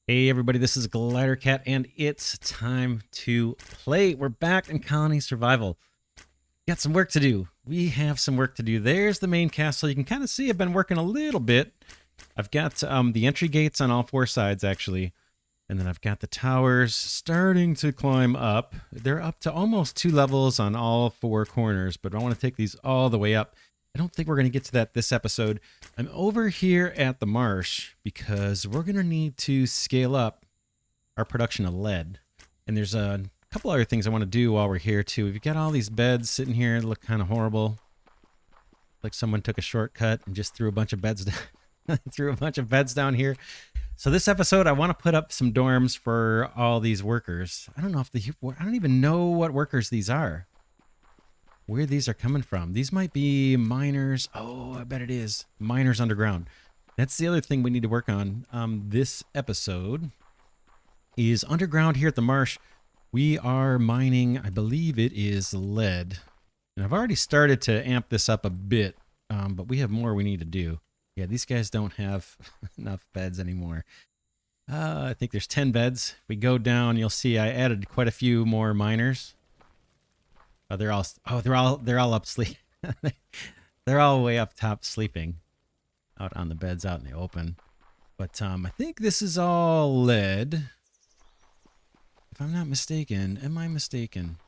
Hey everybody, this is Glidercat, and it's time to play. We're back in Colony Survival. Got some work to do. We have some work to do. There's the main castle. You can kind of see I've been working a little bit. I've got the entry gates on all four sides, actually. And then I've got the towers starting to climb up. They're up to almost 2 levels on all four corners, but I want to take these all the way up. I don't think we're going to get to that this episode. I'm over here at the marsh because we're going to need to scale up our production of lead. And there's a couple other things I want to do while we're here too. We've got all these beds sitting here that look kind of horrible. Like someone took a shortcut and just threw a bunch of beds down here. So this episode, I want to put up some dorms for all these workers. I don't even know what workers these are. Where these are coming from. These might be miners. Oh, I bet it is. Miners underground. That's the other thing we need to work on. This episode is underground here at the marsh. We are mining, I believe it is lead. And I've already started to amp this up a bit, but we have more we need to do. Yeah, these guys don't have enough beds anymore. I think there's 10 beds. If we go down, you'll see I added quite a few more miners. They're all up sleep. They're all way up top sleeping out on the beds out in the open. But I think this is all lead. If I'm not mistaken, am I mistaken?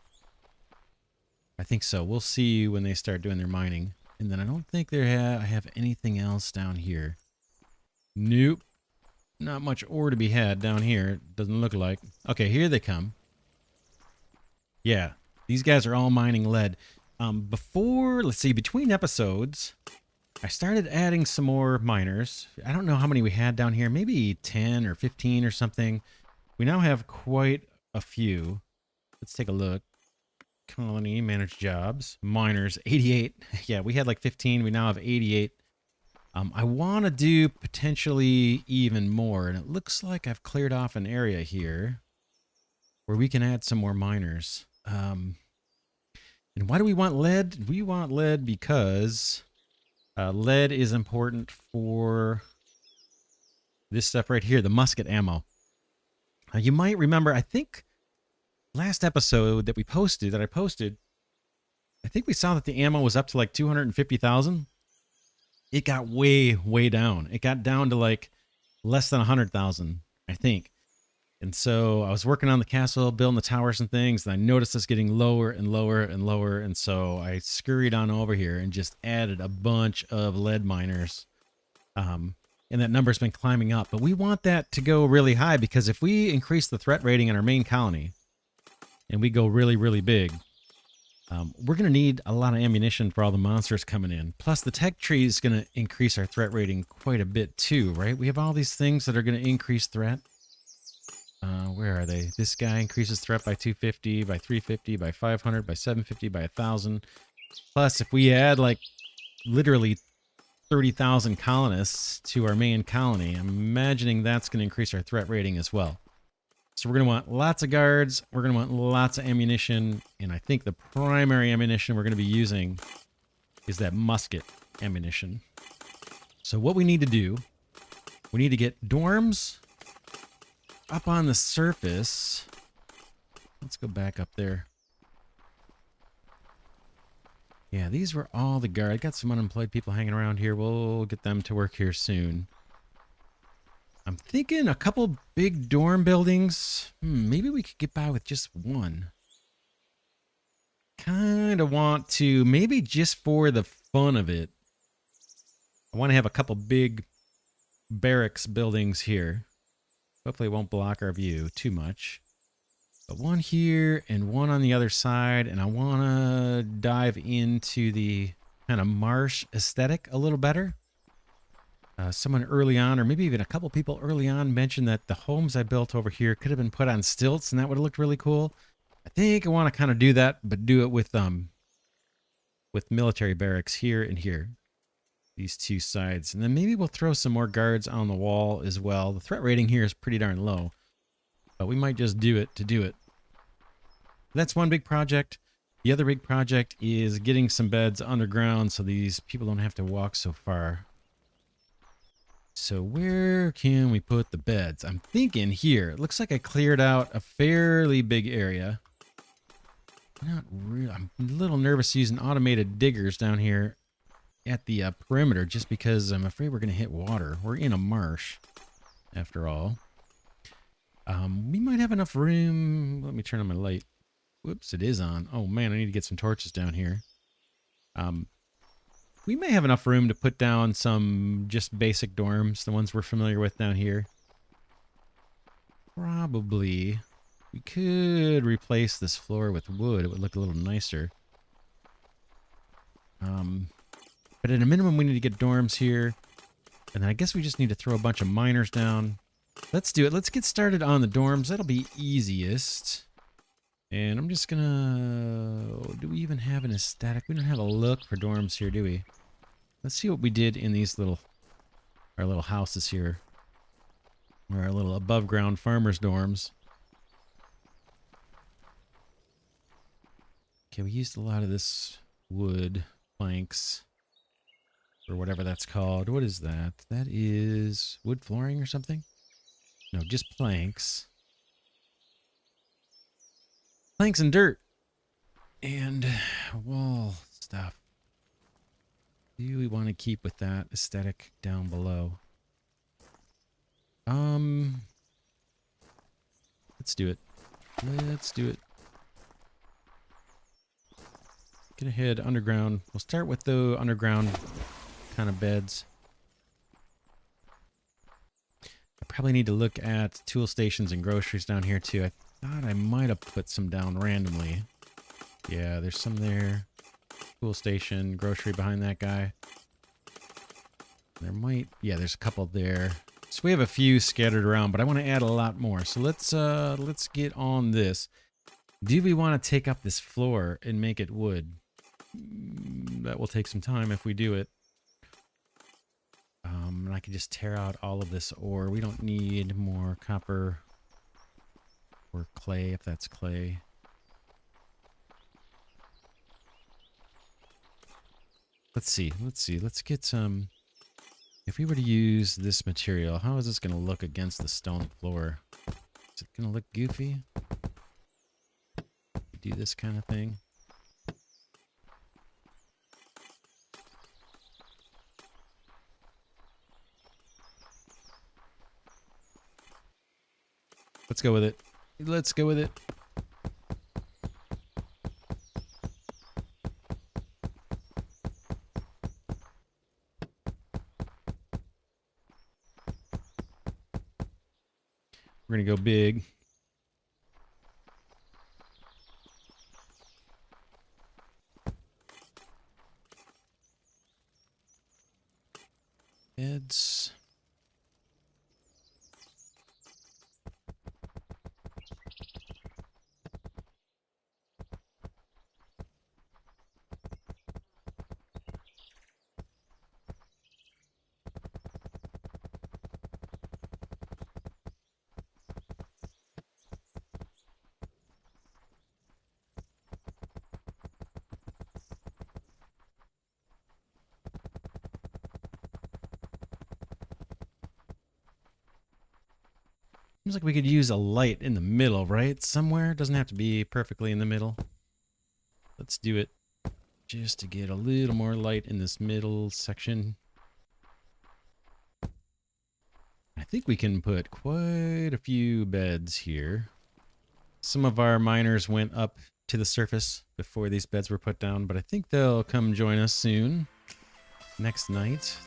I think so. We'll see when they start doing their mining. And then I don't think I have anything else down here. Nope. Not much ore to be had down here. Doesn't look like. Okay, here they come. Yeah. These guys are all mining lead. Between episodes, I started adding some more miners. I don't know how many we had down here. Maybe 10 or 15 or something. We now have quite a few. Let's take a look. Colony, manage jobs. Miners, 88. Yeah, we had like 15. We now have 88. I want to do potentially even more. And it looks like I've cleared off an area here where we can add some more miners. And why do we want lead? We want lead because lead is important for this stuff right here, the musket ammo. You might remember, I think last episode that I posted, I think we saw that the ammo was up to like 250,000. It got way, way down. It got down to like less than 100,000, I think. And so I was working on the castle, building the towers and things, and I noticed this getting lower and lower and lower. And so I scurried on over here and just added a bunch of lead miners. And that number's been climbing up. But we want that to go really high because if we increase the threat rating in our main colony and we go really, really big, we're going to need a lot of ammunition for all the monsters coming in. Plus, the tech tree is going to increase our threat rating quite a bit too, right? We have all these things that are going to increase threat. Where are they? This guy increases threat by 250, by 350, by 500, by 750, by 1,000. Plus, if we add like literally 30,000 colonists to our main colony, I'm imagining that's going to increase our threat rating as well. So we're going to want lots of guards. We're going to want lots of ammunition. And I think the primary ammunition we're going to be using is that musket ammunition. So what we need to do, we need to get dorms up on the surface. Let's go back up there. Yeah, these were all the guards. I got some unemployed people hanging around here. We'll get them to work here soon. I'm thinking a couple big dorm buildings. Maybe we could get by with just one. Kind of want to, maybe just for the fun of it, I want to have a couple big barracks buildings here. Hopefully it won't block our view too much. But one here and one on the other side. And I want to dive into the kind of marsh aesthetic a little better. Someone early on, or maybe even a couple people early on, mentioned that the homes I built over here could have been put on stilts, and that would have looked really cool. I think I want to kind of do that, but do it with military barracks here and here. These two sides. And then maybe we'll throw some more guards on the wall as well. The threat rating here is pretty darn low, but we might just do it to do it. That's one big project. The other big project is getting some beds underground so these people don't have to walk so far. So where can we put the beds? I'm thinking here. It looks like I cleared out a fairly big area. Not real. I'm a little nervous using automated diggers down here at the perimeter just because I'm afraid we're going to hit water. We're in a marsh, after all. We might have enough room. Let me turn on my light. Whoops, it is on. Oh man, I need to get some torches down here. We may have enough room to put down some just basic dorms, the ones we're familiar with down here. Probably. We could replace this floor with wood. It would look a little nicer. But at a minimum, we need to get dorms here. And then I guess we just need to throw a bunch of miners down. Let's do it. Let's get started on the dorms. That'll be easiest. And I'm just gonna... Do we even have an aesthetic? We don't have a look for dorms here, do we? Let's see what we did in these our little houses here. Or our little above ground farmers dorms. Okay, we used a lot of this wood planks. Or whatever that's called. What is that? That is wood flooring or something? No, just planks. Planks and dirt. And wall stuff. Do we want to keep with that aesthetic down below? Let's do it. Let's do it. Get ahead underground. We'll start with the underground kind of beds. I probably need to look at tool stations and groceries down here too. I thought I might have put some down randomly. Yeah, there's some there. Tool station, grocery behind that guy. There might, yeah, there's a couple there. So we have a few scattered around, but I want to add a lot more. So let's get on this. Do we want to take up this floor and make it wood? That will take some time if we do it. And I can just tear out all of this ore. We don't need more copper or clay, if that's clay. Let's see. Let's get some... If we were to use this material, how is this going to look against the stone floor? Is it going to look goofy? Do this kind of thing? Let's go with it. Let's go with it. We're going to go big. Beds. Seems like we could use a light in the middle, right? Somewhere. Doesn't have to be perfectly in the middle. Let's do it just to get a little more light in this middle section. I think we can put quite a few beds here. Some of our miners went up to the surface before these beds were put down, but I think they'll come join us soon. Next night.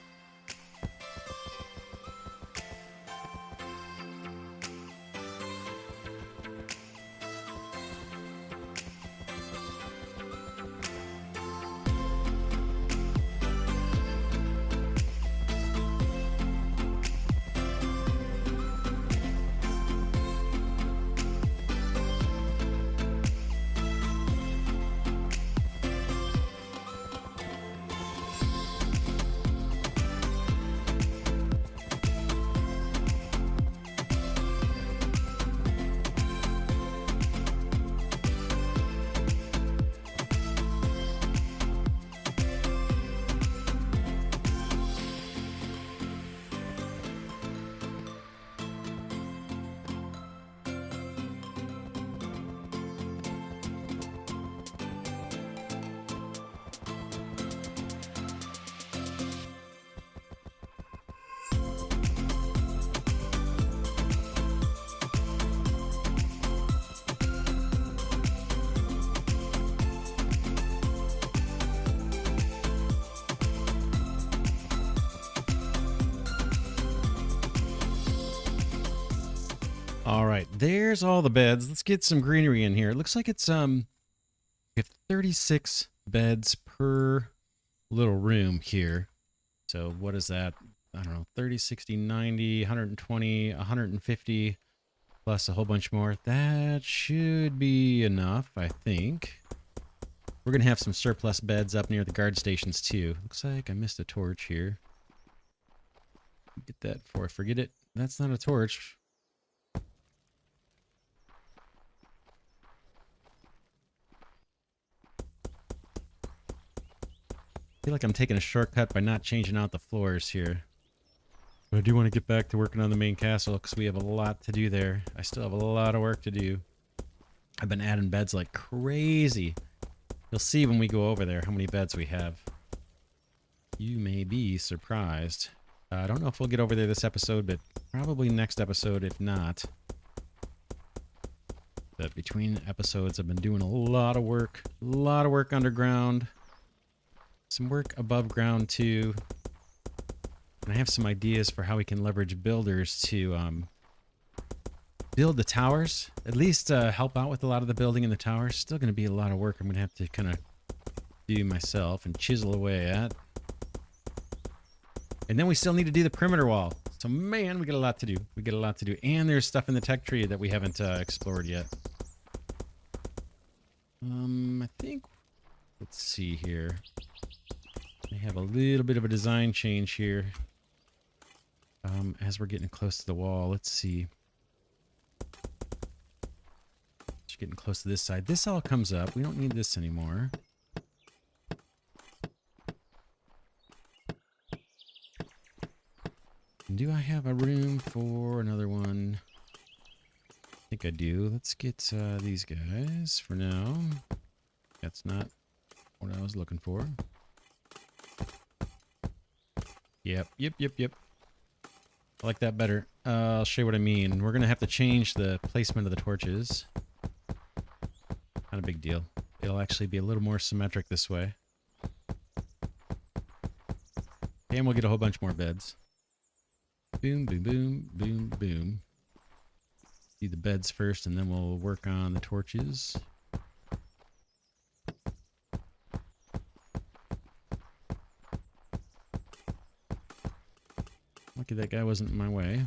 All right, there's all the beds. Let's get some greenery in here. It looks like it's we have 36 beds per little room here. So what is that? I don't know, 30, 60, 90, 120, 150, plus a whole bunch more. That should be enough, I think. We're going to have some surplus beds up near the guard stations, too. Looks like I missed a torch here. Get that before I forget it. That's not a torch. I feel like I'm taking a shortcut by not changing out the floors here. But I do want to get back to working on the main castle because we have a lot to do there. I still have a lot of work to do. I've been adding beds like crazy. You'll see when we go over there how many beds we have. You may be surprised. I don't know if we'll get over there this episode, but probably next episode if not. But between episodes, I've been doing a lot of work. A lot of work underground. Some work above ground too. And I have some ideas for how we can leverage builders to build the towers. At least help out with a lot of the building in the towers. Still going to be a lot of work I'm going to have to kind of do myself and chisel away at. And then we still need to do the perimeter wall. So man, we got a lot to do. We got a lot to do. And there's stuff in the tech tree that we haven't explored yet. I think, let's see here. I have a little bit of a design change here. As we're getting close to the wall, let's see. Just getting close to this side. This all comes up. We don't need this anymore. And do I have a room for another one? I think I do. Let's get these guys for now. That's not what I was looking for. Yep. I like that better. I'll show you what I mean. We're going to have to change the placement of the torches. Not a big deal. It'll actually be a little more symmetric this way. And we'll get a whole bunch more beds. Boom, boom, boom, boom, boom. Do the beds first, and then we'll work on the torches. Lucky that guy wasn't in my way.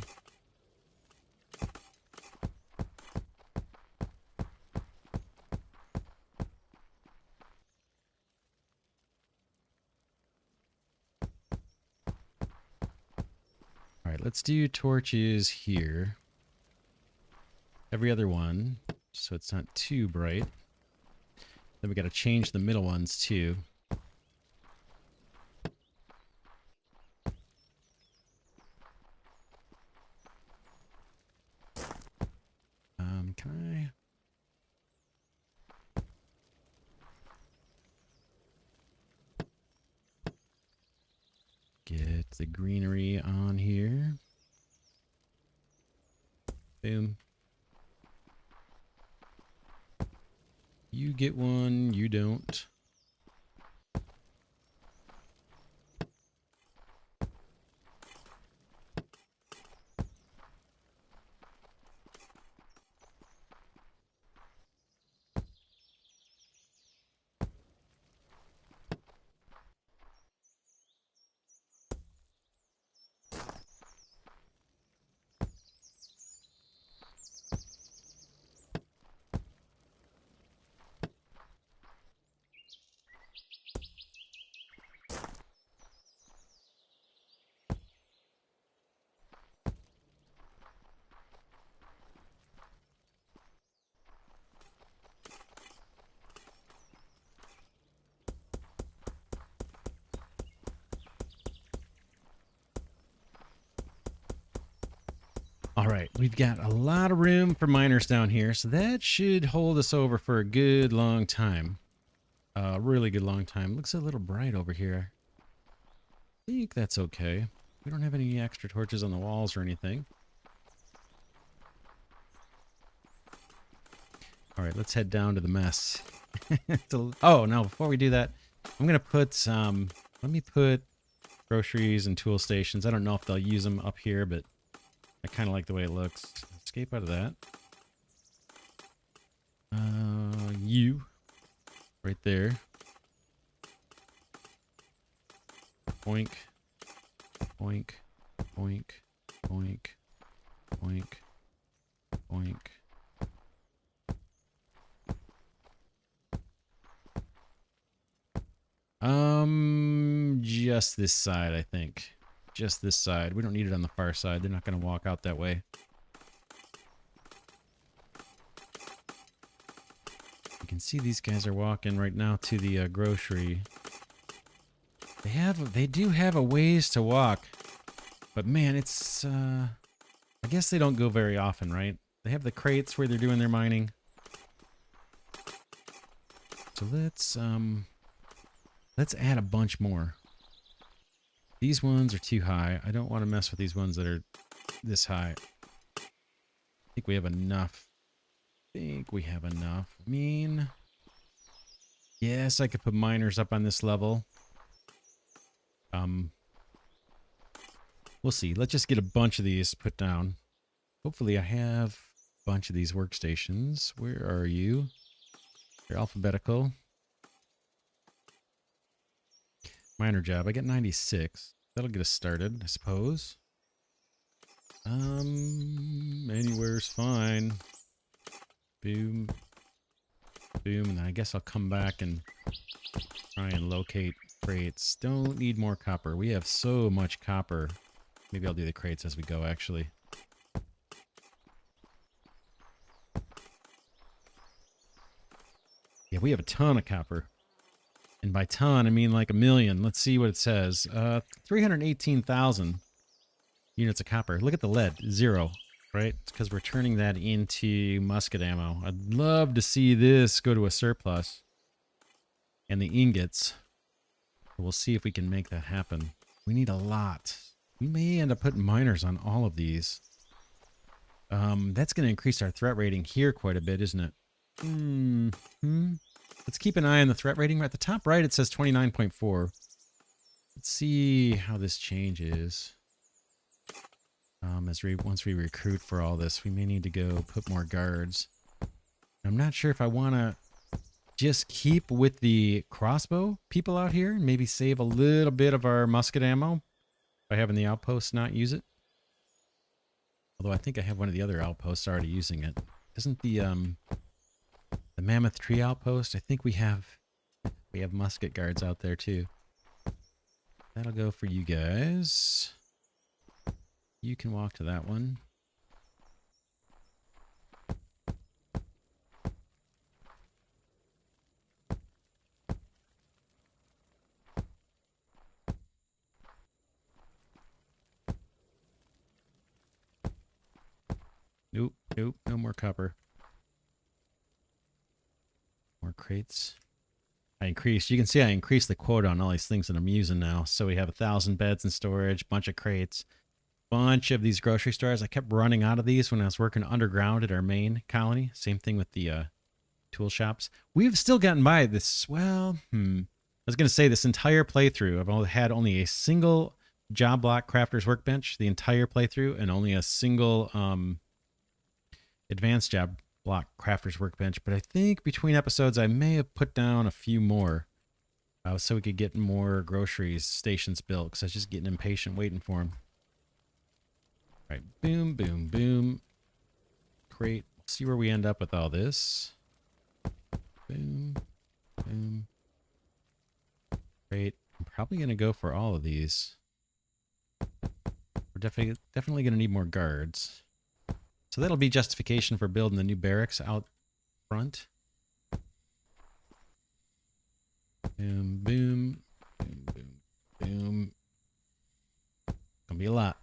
Alright, let's do torches here. Every other one, so it's not too bright. Then we gotta change the middle ones too. Can I get the greenery on here? Boom. You get one, you don't. All right, we've got a lot of room for miners down here, so that should hold us over for a good long time. Really good long time. Looks a little bright over here. I think that's okay. We don't have any extra torches on the walls or anything. All right, let's head down to the mess. Oh, no, before we do that, I'm going to put, let me put groceries and tool stations. I don't know if they'll use them up here, but I kind of like the way it looks. It's escape out of that. You. Right there. Boink. Boink. Boink. Boink. Boink. Boink. Just this side, I think. Just this side. We don't need it on the far side. They're not going to walk out that way. You can see these guys are walking right now to the grocery. They do have a ways to walk. But man, it's, I guess they don't go very often, right? They have the crates where they're doing their mining. So let's add a bunch more. These ones are too high. I don't want to mess with these ones that are this high. I think we have enough. I mean, yes, I could put miners up on this level. We'll see. Let's just get a bunch of these put down. Hopefully I have a bunch of these workstations. Where are you? They're alphabetical. Miner job. I get 96. That'll get us started, I suppose. Anywhere's fine. Boom. Boom. And then I guess I'll come back and try and locate crates. Don't need more copper. We have so much copper. Maybe I'll do the crates as we go, actually. Yeah, we have a ton of copper. And by ton, I mean like a million. Let's see what it says. 318,000 units of copper. Look at the lead. 0. Right? It's because we're turning that into musket ammo. I'd love to see this go to a surplus. And the ingots. We'll see if we can make that happen. We need a lot. We may end up putting miners on all of these. That's going to increase our threat rating here quite a bit, isn't it? Let's keep an eye on the threat rating. At the top right, it says 29.4. Let's see how this changes. Once we recruit for all this, we may need to go put more guards. I'm not sure if I want to just keep with the crossbow people out here and maybe save a little bit of our musket ammo by having the outposts not use it. Although I think I have one of the other outposts already using it. Isn't the Mammoth Tree outpost? I think we have musket guards out there too. That'll go for you guys. You can walk to that one. Nope, nope, no more copper. More crates. I increased, you can see I increased the quota on all these things that I'm using now. So we have 1,000 beds in storage, bunch of crates, bunch of these grocery stores. I kept running out of these when I was working underground at our main colony. Same thing with the tool shops. We've still gotten by this, well, I was going to say this entire playthrough, I've had only a single job block crafter's workbench the entire playthrough, and only a single advanced job block crafter's workbench. But I think between episodes I may have put down a few more so we could get more groceries stations built, because I was just getting impatient waiting for them. All right, boom, boom, boom. Great. See where we end up with all this. Boom, boom. Great. I'm probably going to go for all of these. We're definitely going to need more guards. So that'll be justification for building the new barracks out front. Boom, boom, boom, boom, boom. Gonna be a lot.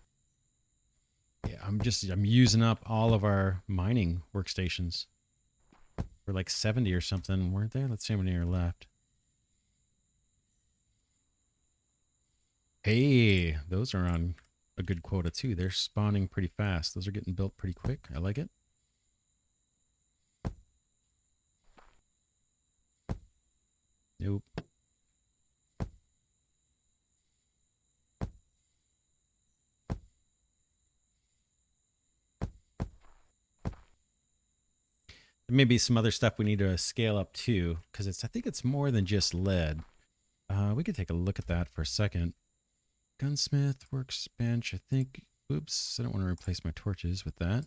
Yeah, I'm using up all of our mining workstations. We're like 70 or something, weren't there? Let's see how many are left. Hey, those are on a good quota too. They're spawning pretty fast. Those are getting built pretty quick. I like it. Nope. There may be some other stuff we need to scale up too, because I think it's more than just lead. We could take a look at that for a second. Gunsmith, workbench, I think. Oops, I don't want to replace my torches with that.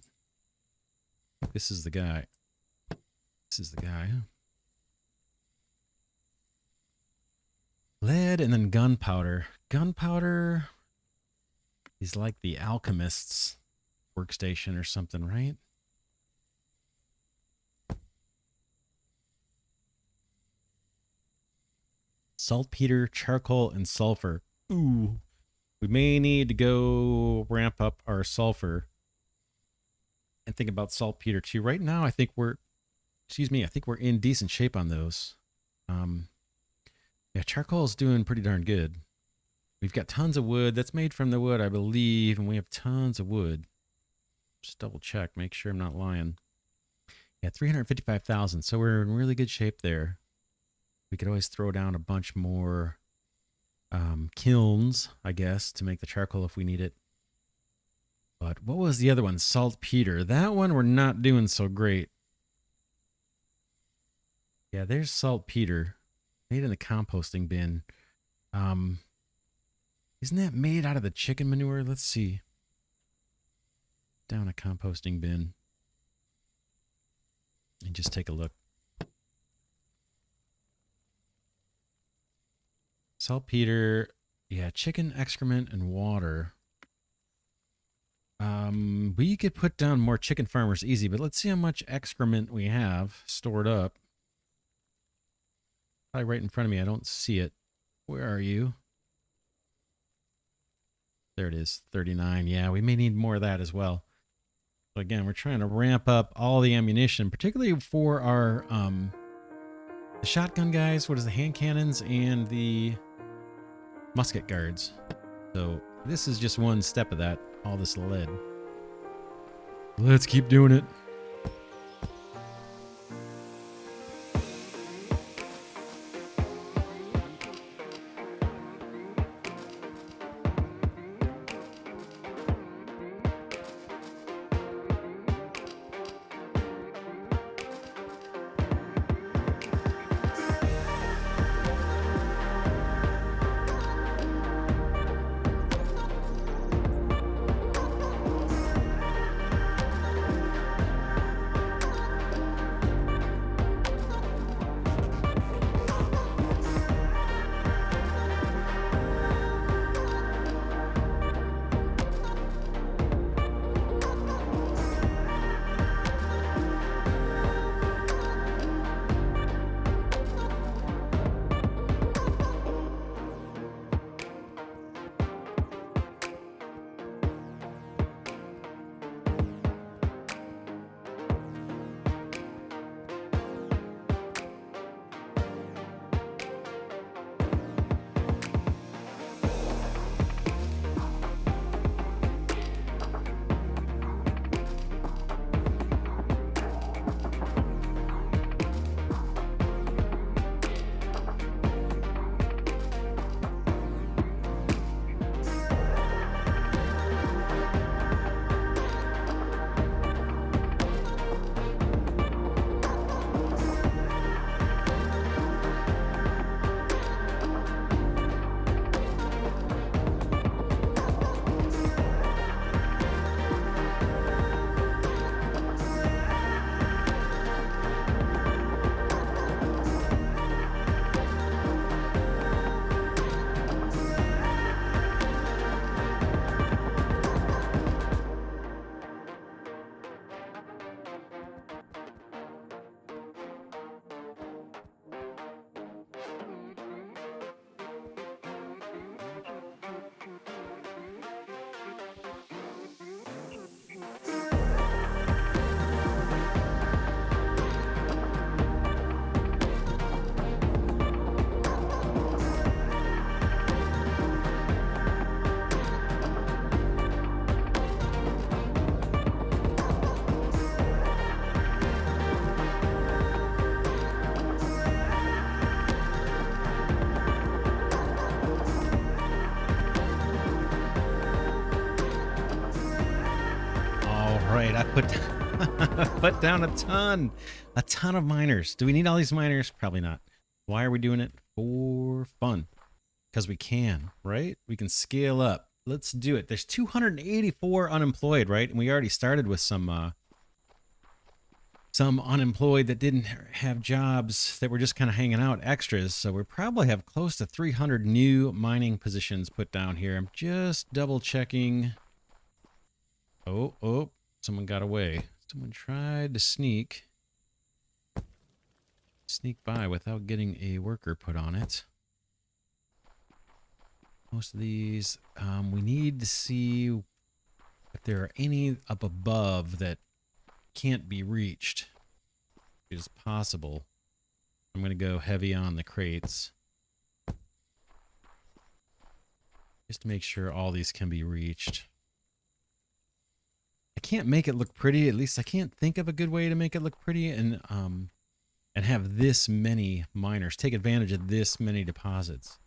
This is the guy. This is the guy. Lead and then gunpowder. Gunpowder is like the alchemist's workstation or something, right? Saltpeter, charcoal, and sulfur. Ooh. We may need to go ramp up our sulfur and think about saltpeter too. Right now, I think we're in decent shape on those. Yeah, charcoal is doing pretty darn good. We've got tons of wood. That's made from the wood, I believe, and we have tons of wood. Just double check, make sure I'm not lying. Yeah, 355,000. So we're in really good shape there. We could always throw down a bunch more kilns, I guess, to make the charcoal if we need it. But what was the other one? Saltpeter. That one we're not doing so great. Yeah, there's saltpeter. Made in the composting bin. Isn't that made out of the chicken manure? Let's see. Down a composting bin. And just take a look. Saltpeter. Yeah, chicken excrement and water. We could put down more chicken farmers easy, but let's see how much excrement we have stored up. Probably right in front of me. I don't see it. Where are you? There it is, 39. Yeah, we may need more of that as well. So again, we're trying to ramp up all the ammunition, particularly for our the shotgun guys. What is the hand cannons and the musket guards? So this is just one step of that. All this lead. Let's keep doing it. Right, I put Put down a ton of miners. Do we need all these miners? Probably not. Why are we doing it? For fun. Because we can, right? We can scale up. Let's do it. There's 284 unemployed, right? And we already started with some unemployed that didn't have jobs, that were just kind of hanging out, extras. So we probably have close to 300 new mining positions put down here. I'm just double checking. Oh, someone got away. Someone tried to sneak by without getting a worker put on it. Most of these, we need to see if there are any up above that can't be reached. It is possible. I'm going to go heavy on the crates, just to make sure all these can be reached. I can't make it look pretty. At least I can't think of a good way to make it look pretty and have this many miners take advantage of this many deposits.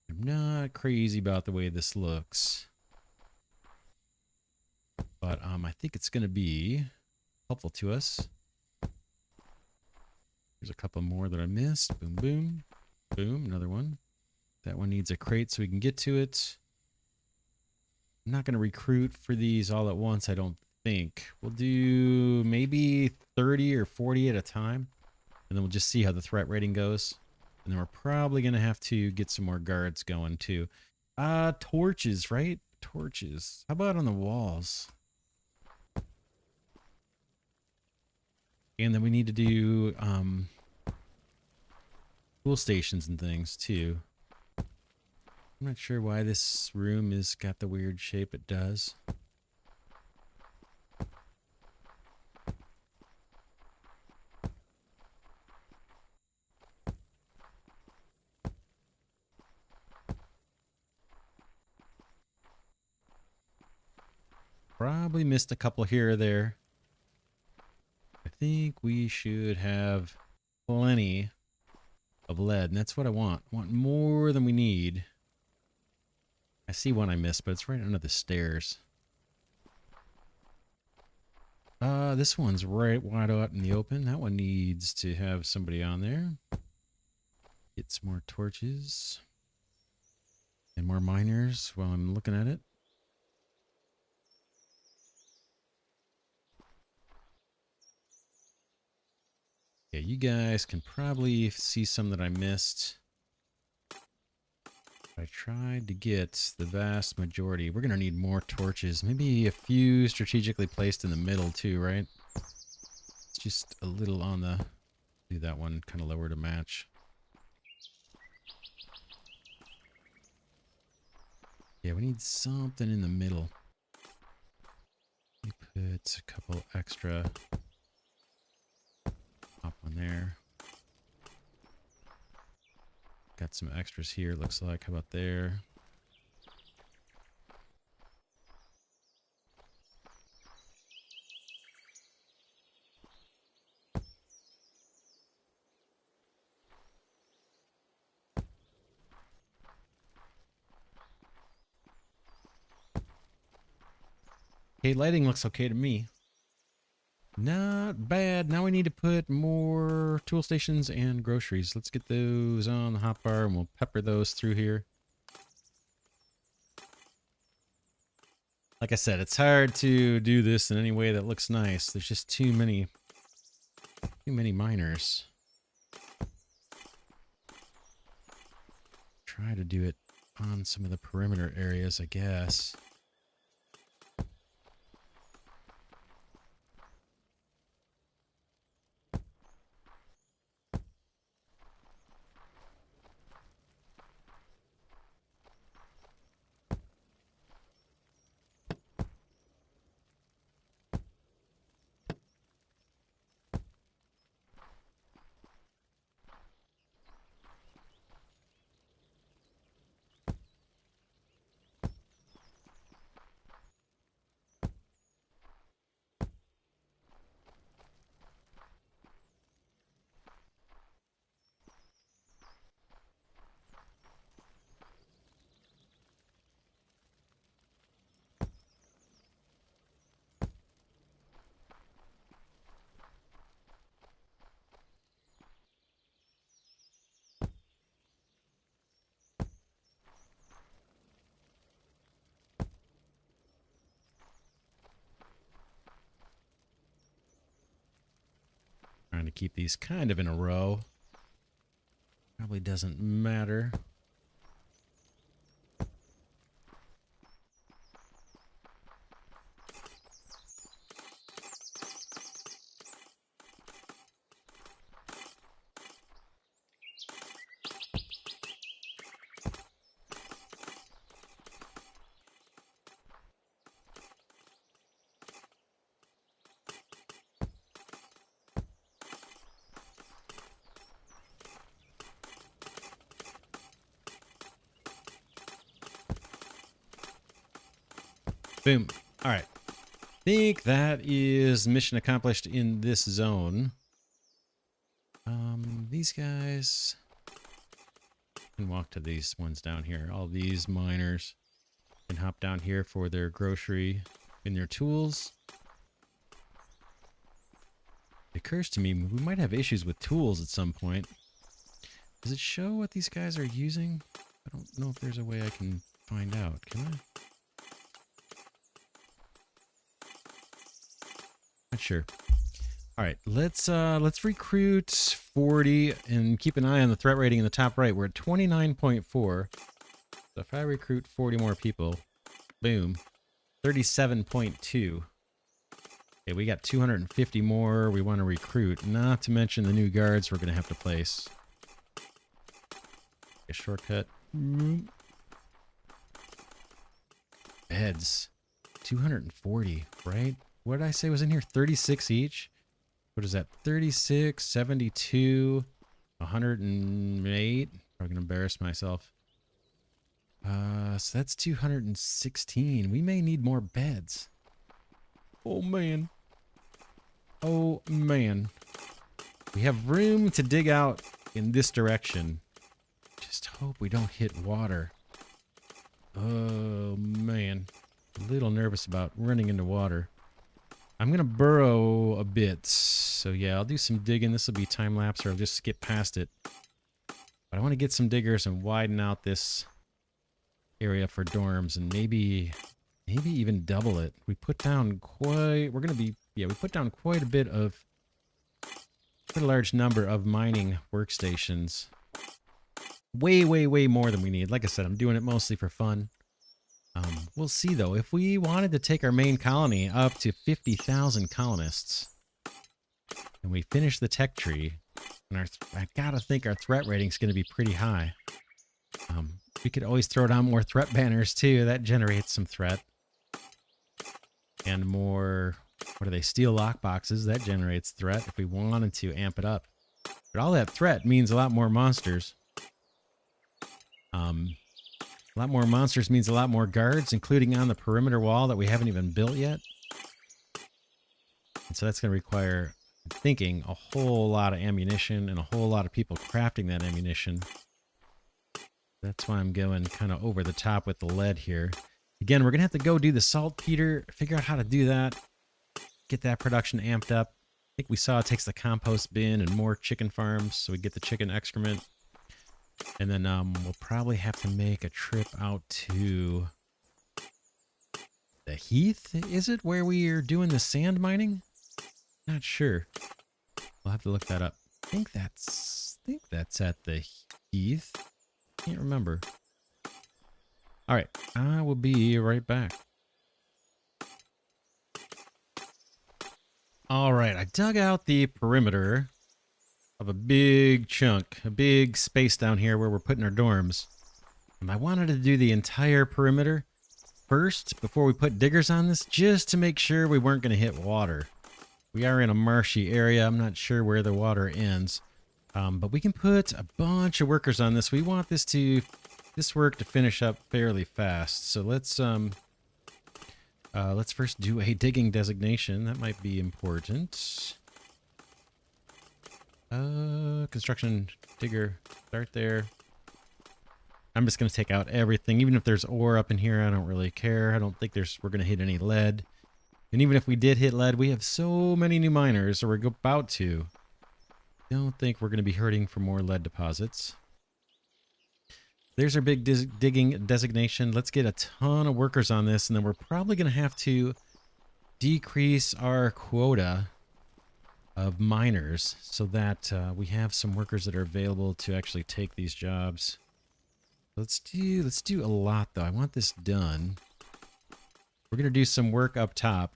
I'm not crazy about the way this looks, but I think it's going to be helpful to us. There's a couple more that I missed. Boom, boom, boom. Another one. That one needs a crate so we can get to it. I'm not going to recruit for these all at once, I don't think. We'll do maybe 30 or 40 at a time, and then we'll just see how the threat rating goes. And then we're probably going to have to get some more guards going too. Torches, right? Torches. How about on the walls? And then we need to do tool stations and things too. I'm not sure why this room has got the weird shape it does. Probably missed a couple here or there. I think we should have plenty of lead, and that's what I want. I want more than we need. I see one I missed, but it's right under the stairs. This one's right wide out in the open. That one needs to have somebody on there. Get some more torches and more miners while I'm looking at it. Yeah, you guys can probably see some that I missed. I tried to get the vast majority. We're going to need more torches. Maybe a few strategically placed in the middle too, right? It's just a little on the... Do that one kind of lower to match. Yeah, we need something in the middle. Let me put a couple extra up on there. Got some extras here, looks like. How about there? Okay, lighting looks okay to me. Not bad. Now we need to put more tool stations and groceries. Let's get those on the hotbar and we'll pepper those through here. Like I said, it's hard to do this in any way that looks nice. There's just too many miners. Try to do it on some of the perimeter areas, I guess. trying to keep these kind of in a row. Probably doesn't matter. Boom. All right. Think that is mission accomplished in this zone. These guys can walk to these ones down here. All these miners can hop down here for their grocery and their tools. It occurs to me we might have issues with tools at some point. Does it show what these guys are using? I don't know if there's a way I can find out. Can I? Not sure. All right, let's recruit 40 and keep an eye on the threat rating in the top right. We're at 29.4. So if I recruit 40 more people, boom, 37.2. Okay, we got 250 more we want to recruit, not to mention the new guards we're going to have to place. A shortcut. Beds. 240, right? What did I say was in here? 36 each? What is that? 36, 72, 108. Probably gonna embarrass myself. So that's 216. We may need more beds. Oh man. Oh man. We have room to dig out in this direction. Just hope we don't hit water. Oh man. A little nervous about running into water. I'm going to burrow a bit. So yeah, I'll do some digging. This will be time lapse, or I'll just skip past it. But I want to get some diggers and widen out this area for dorms and maybe even double it. We put down quite, we put down quite a large number of mining workstations. Way more than we need. Like I said, I'm doing it mostly for fun. We'll see, though. If we wanted to take our main colony up to 50,000 colonists, and we finish the tech tree, and I gotta think our threat rating's going to be pretty high. We could always throw down more threat banners, too. That generates some threat. And more, what are they, steel lockboxes. That generates threat if we wanted to amp it up. But all that threat means a lot more monsters. A lot more monsters means a lot more guards, including on the perimeter wall that we haven't even built yet. And so that's going to require, I'm thinking, a whole lot of ammunition and a whole lot of people crafting that ammunition. That's why I'm going kind of over the top with the lead here. Again, we're going to have to go do the saltpeter, figure out how to do that, get that production amped up. I think we saw it takes the compost bin and more chicken farms, so we get the chicken excrement. And then we'll probably have to make a trip out to the Heath, is it? Where we are doing the sand mining? Not sure. We'll have to look that up. I think that's at the Heath. Can't remember. All right, I will be right back. All right, I dug out the perimeter of a big chunk, a big space down here where we're putting our dorms. And I wanted to do the entire perimeter first before we put diggers on this, just to make sure we weren't going to hit water. We are in a marshy area. I'm not sure where the water ends. But we can put a bunch of workers on this. We want this work to finish up fairly fast. So let's first do a digging designation. That might be important. Construction digger, start there. I'm just going to take out everything. Even if there's ore up in here, I don't really care. I don't think we're going to hit any lead. And even if we did hit lead, we have so many new miners, or we're about to. Don't think we're going to be hurting for more lead deposits. There's our big digging designation. Let's get a ton of workers on this, and then we're probably going to have to decrease our quota of miners so that we have some workers that are available to actually take these jobs. Let's do a lot though. I want this done. We're gonna do some work up top.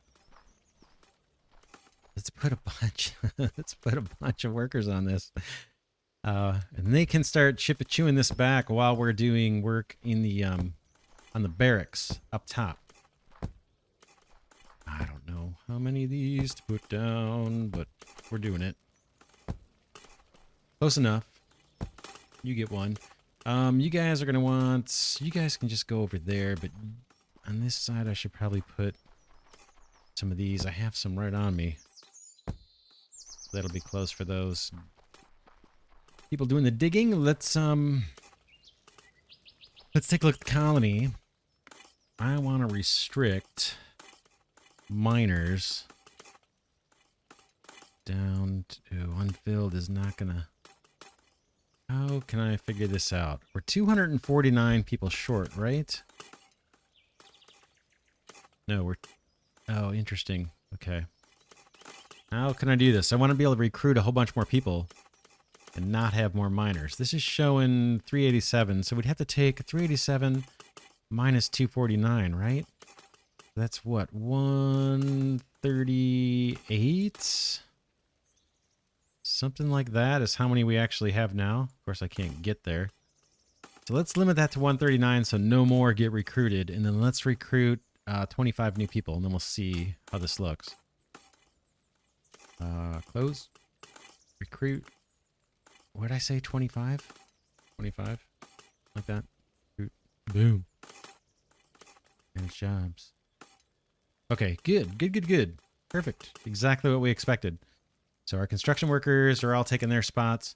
Let's put a bunch. Let's put a bunch of workers on this, and they can start chewing this back while we're doing work in the on the barracks up top. I don't know how many of these to put down, but we're doing it. Close enough. You get one. You guys are gonna want. You guys can just go over there, but on this side, I should probably put some of these. I have some right on me. That'll be close for those people doing the digging. Let's take a look at the colony. I want to restrict miners down to unfilled is not gonna. How can I figure this out? We're 249 people short, right? No, we're... Oh, interesting. Okay. How can I do this? I want to be able to recruit a whole bunch more people and not have more miners. This is showing 387, so we'd have to take 387 minus 249, right? That's what? 138? Something like that is how many we actually have now. Of course, I can't get there. So let's limit that to 139 so no more get recruited. And then let's recruit 25 new people, and then we'll see how this looks. Close. Recruit. What did I say? 25? 25? Like that. Recruit. Boom. Manage jobs. Okay, good. Good. Perfect. Exactly what we expected. So our construction workers are all taking their spots.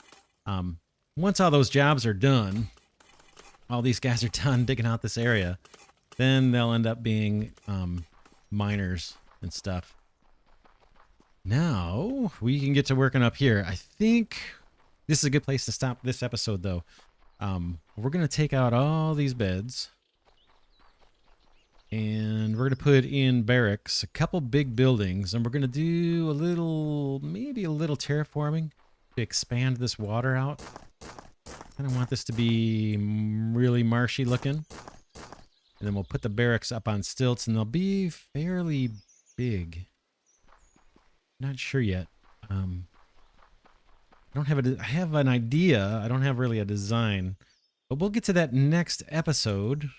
Once all those jobs are done, all these guys are done digging out this area, then they'll end up being miners and stuff. Now we can get to working up here. I think this is a good place to stop this episode, though. We're going to take out all these beds. And we're going to put in barracks, a couple big buildings, and we're going to do maybe a little terraforming to expand this water out. I don't want this to be really marshy looking. And then we'll put the barracks up on stilts, and they'll be fairly big. Not sure yet. I have an idea. I don't have really a design. But we'll get to that next episode.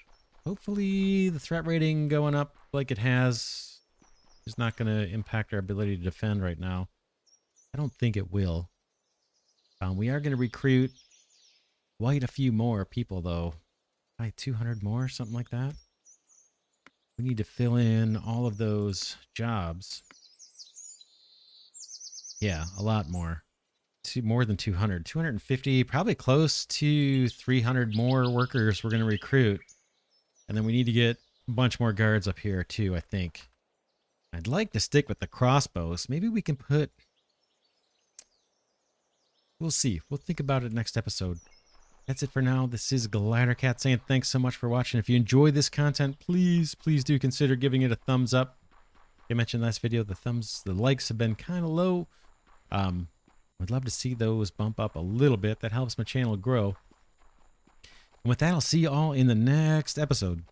Hopefully the threat rating going up like it has is not going to impact our ability to defend right now. I don't think it will. We are going to recruit quite a few more people, though. Probably 200 more, something like that. We need to fill in all of those jobs. Yeah, a lot more. More than 200. 250, probably close to 300 more workers we're going to recruit. And then we need to get a bunch more guards up here too, I think. I'd like to stick with the crossbows. Maybe we can put... We'll see. We'll think about it next episode. That's it for now. This is Glidercat saying thanks so much for watching. If you enjoy this content, please do consider giving it a thumbs up. I mentioned last video, the likes have been kind of low. I'd love to see those bump up a little bit. That helps my channel grow. And with that, I'll see you all in the next episode.